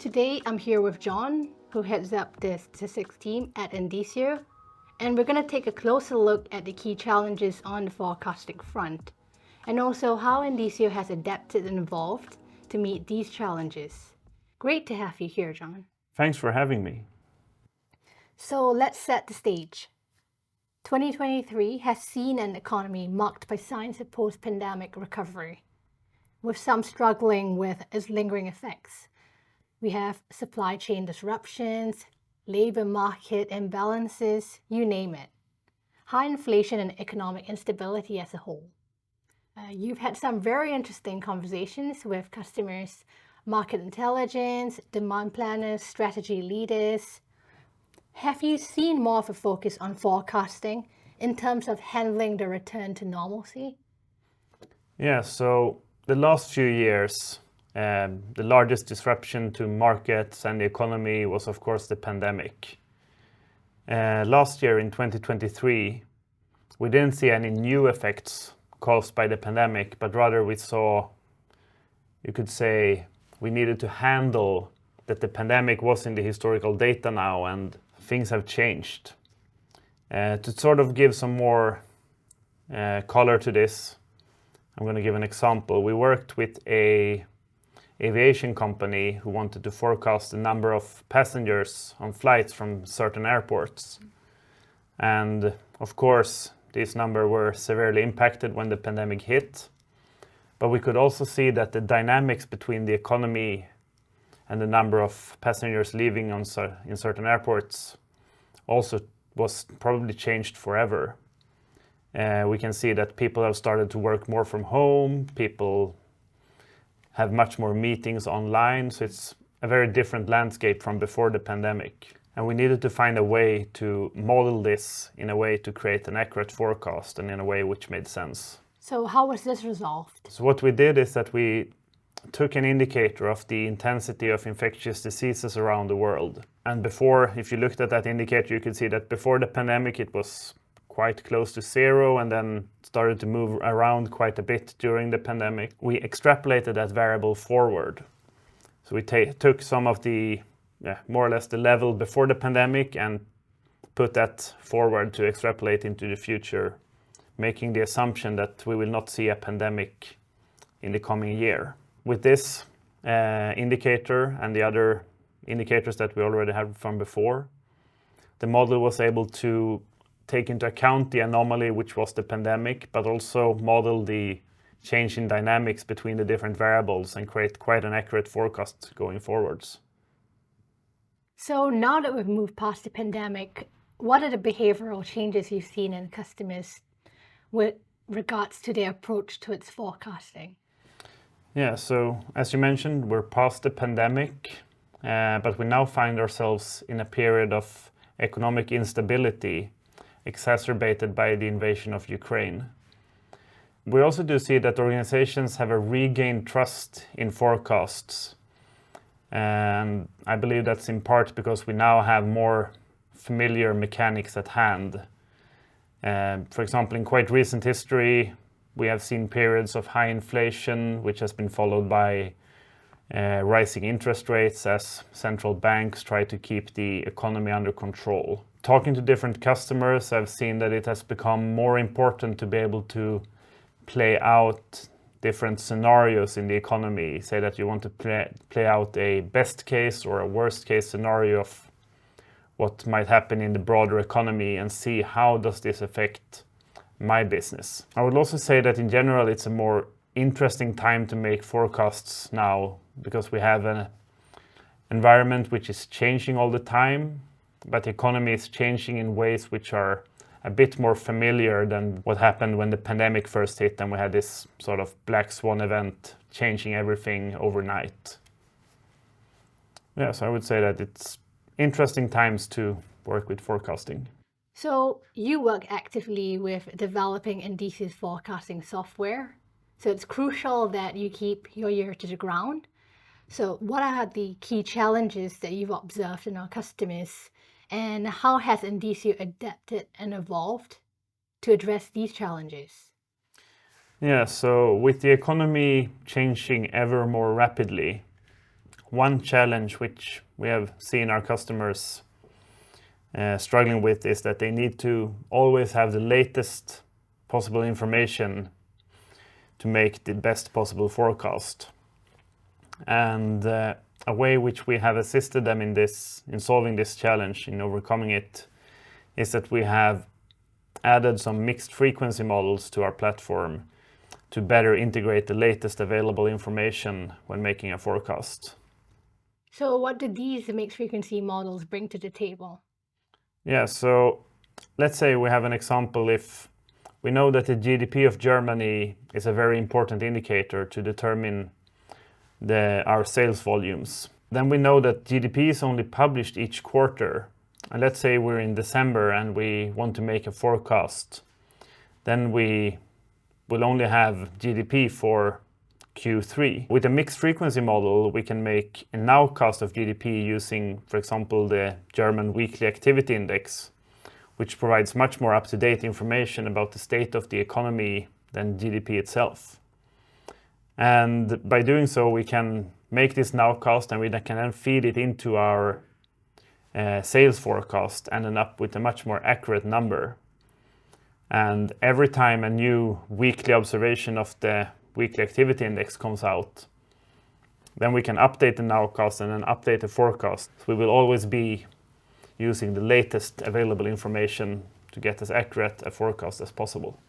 Today I'm here with John, who heads up the statistics team at Indicio, and we're going to take a closer look at the key challenges on the forecasting front, and also how Indicio has adapted and evolved to meet these challenges. Great to have you here, John. Thanks for having me. So let's set the stage. 2023 has seen an economy marked by signs of post-pandemic recovery, with some struggling with its lingering effects. We have supply chain disruptions, labor market imbalances, you name it. High inflation and economic instability as a whole. You've had some very interesting conversations with customers, market intelligence, demand planners, strategy leaders. Have you seen more of a focus on forecasting in terms of handling the return to normalcy? Yeah, so the last few years, the largest disruption to markets and the economy was, of course, the pandemic. Last year in 2023, we didn't see any new effects caused by the pandemic, but rather we saw, you could say, we needed to handle that the pandemic was in the historical data now and things have changed. To sort of give some more color to this, I'm going to give an example. We worked with a aviation company who wanted to forecast the number of passengers on flights from certain airports. And of course, these numbers were severely impacted when the pandemic hit. But we could also see that the dynamics between the economy and the number of passengers leaving in certain airports also was probably changed forever. We can see that people have started to work more from home, people have much more meetings online, so it's a very different landscape from before the pandemic. And we needed to find a way to model this in a way to create an accurate forecast and in a way which made sense. So how was this resolved? So what we did is that we took an indicator of the intensity of infectious diseases around the world. And before, if you looked at that indicator, you could see that before the pandemic, it was quite close to zero and then started to move around quite a bit during the pandemic. We extrapolated that variable forward. So we took some of the, more or less the level before the pandemic and put that forward to extrapolate into the future, making the assumption that we will not see a pandemic in the coming year. With this indicator and the other indicators that we already had from before, the model was able to take into account the anomaly, which was the pandemic, but also model the change in dynamics between the different variables and create quite an accurate forecast going forwards. So now that we've moved past the pandemic, what are the behavioral changes you've seen in customers with regards to their approach to its forecasting? Yeah, so as you mentioned, we're past the pandemic, but we now find ourselves in a period of economic instability exacerbated by the invasion of Ukraine. We also do see that organizations have a regained trust in forecasts. And I believe that's in part because we now have more familiar mechanics at hand. For example, in quite recent history, we have seen periods of high inflation, which has been followed by rising interest rates as central banks try to keep the economy under control. Talking to different customers, I've seen that it has become more important to be able to play out different scenarios in the economy. Say that you want to play out a best case or a worst case scenario of what might happen in the broader economy and see how does this affect my business. I would also say that in general it's a more interesting time to make forecasts now because we have an environment which is changing all the time, but the economy is changing in ways which are a bit more familiar than what happened when the pandemic first hit and we had this sort of black swan event changing everything overnight. Yeah, so I would say that it's interesting times to work with forecasting. So you work actively with developing Indicio's forecasting software. So it's crucial that you keep your ear to the ground. So what are the key challenges that you've observed in our customers, and how has Indicio adapted and evolved to address these challenges? Yeah, so with the economy changing ever more rapidly, one challenge which we have seen our customers struggling with is that they need to always have the latest possible information to make the best possible forecast. And a way which we have assisted them in solving this challenge, in overcoming it, is that we have added some mixed frequency models to our platform to better integrate the latest available information when making a forecast. So what do these mixed frequency models bring to the table? Yeah, so let's say we have an example. If we know that the GDP of Germany is a very important indicator to determine our sales volumes, then we know that GDP is only published each quarter. And let's say we're in December and we want to make a forecast. Then we will only have GDP for Q3. With a mixed frequency model, we can make a nowcast of GDP using, for example, the German Weekly Activity Index, which provides much more up-to-date information about the state of the economy than GDP itself. And by doing so, we can make this nowcast and we can then feed it into our sales forecast and end up with a much more accurate number. And every time a new weekly observation of the Weekly Activity Index comes out, then we can update the nowcast and then update the forecast. So we will always be using the latest available information to get as accurate a forecast as possible.